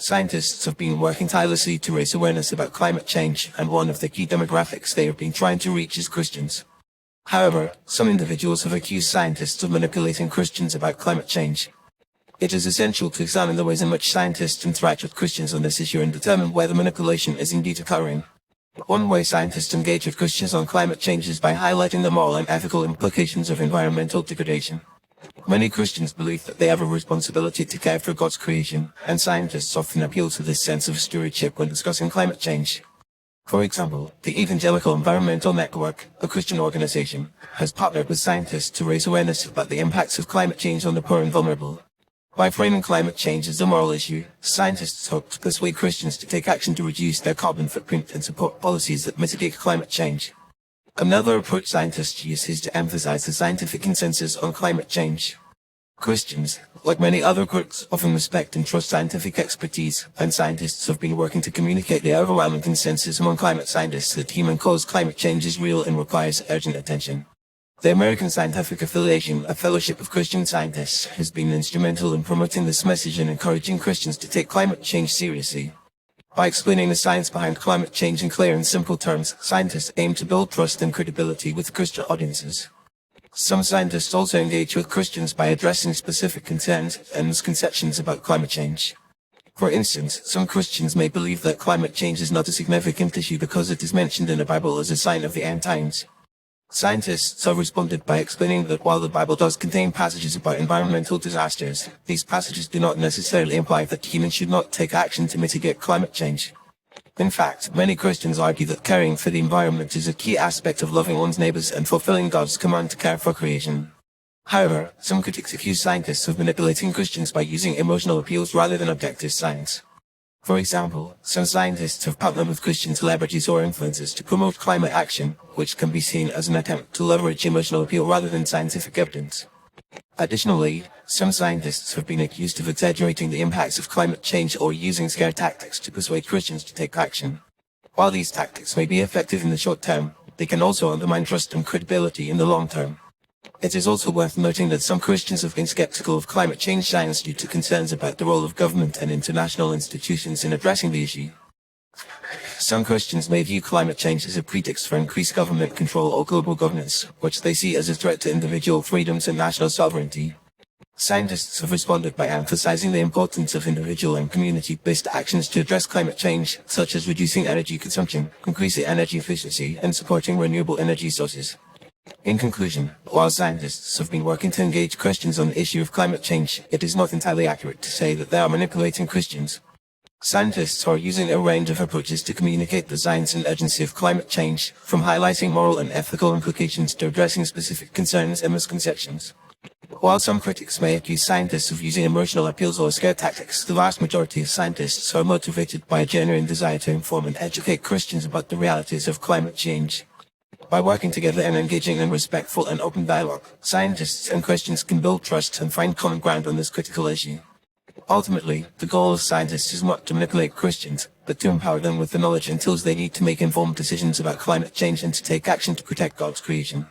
Scientists have been working tirelessly to raise awareness about climate change, and one of the key demographics they have been trying to reach is Christians. However, some individuals have accused scientists of manipulating Christians about climate change. It is essential to examine the ways in which scientists interact with Christians on this issue and determine whether manipulation is indeed occurring. One way scientists engage with Christians on climate change is by highlighting the moral and ethical implications of environmental degradation. Many Christians believe that they have a responsibility to care for God's creation, and scientists often appeal to this sense of stewardship when discussing climate change. For example, the Evangelical Environmental Network, a Christian organization, has partnered with scientists to raise awareness about the impacts of climate change on the poor and vulnerable. By framing climate change as a moral issue, scientists hope to persuade Christians to take action to reduce their carbon footprint and support policies that mitigate climate change. Another approach scientists use is to emphasize the scientific consensus on climate change. Christians, like many other groups, often respect and trust scientific expertise, and scientists have been working to communicate the overwhelming consensus among climate scientists that human-caused climate change is real and requires urgent attention. The American Scientific Affiliation, a fellowship of Christian scientists, has been instrumental in promoting this message and encouraging Christians to take climate change seriously. By explaining the science behind climate change in clear and simple terms, scientists aim to build trust and credibility with Christian audiences. Some scientists also engage with Christians by addressing specific concerns and misconceptions about climate change. For instance, some Christians may believe that climate change is not a significant issue because it is mentioned in the Bible as a sign of the end times. Scientists have responded by explaining that while the Bible does contain passages about environmental disasters, these passages do not necessarily imply that humans should not take action to mitigate climate change. In fact, many Christians argue that caring for the environment is a key aspect of loving one's neighbors and fulfilling God's command to care for creation. However, some critics accuse scientists of manipulating Christians by using emotional appeals rather than objective science. For example, some scientists have partnered with Christian celebrities or influencers to promote climate action, which can be seen as an attempt to leverage emotional appeal rather than scientific evidence. Additionally, some scientists have been accused of exaggerating the impacts of climate change or using scare tactics to persuade Christians to take action. While these tactics may be effective in the short term, they can also undermine trust and credibility in the long term. It is also worth noting that some Christians have been skeptical of climate change science due to concerns about the role of government and international institutions in addressing the issue. Some Christians may view climate change as a pretext for increased government control or global governance, which they see as a threat to individual freedoms and national sovereignty. Scientists have responded by emphasizing the importance of individual and community-based actions to address climate change, such as reducing energy consumption, increasing energy efficiency, and supporting renewable energy sources. In conclusion, while scientists have been working to engage Christians on the issue of climate change, it is not entirely accurate to say that they are manipulating Christians. Scientists are using a range of approaches to communicate the science and urgency of climate change, from highlighting moral and ethical implications to addressing specific concerns and misconceptions. While some critics may accuse scientists of using emotional appeals or scare tactics, the vast majority of scientists are motivated by a genuine desire to inform and educate Christians about the realities of climate change. By working together and engaging in respectful and open dialogue, scientists and Christians can build trust and find common ground on this critical issue. Ultimately, the goal of scientists is not to manipulate Christians, but to empower them with the knowledge and tools they need to make informed decisions about climate change and to take action to protect God's creation.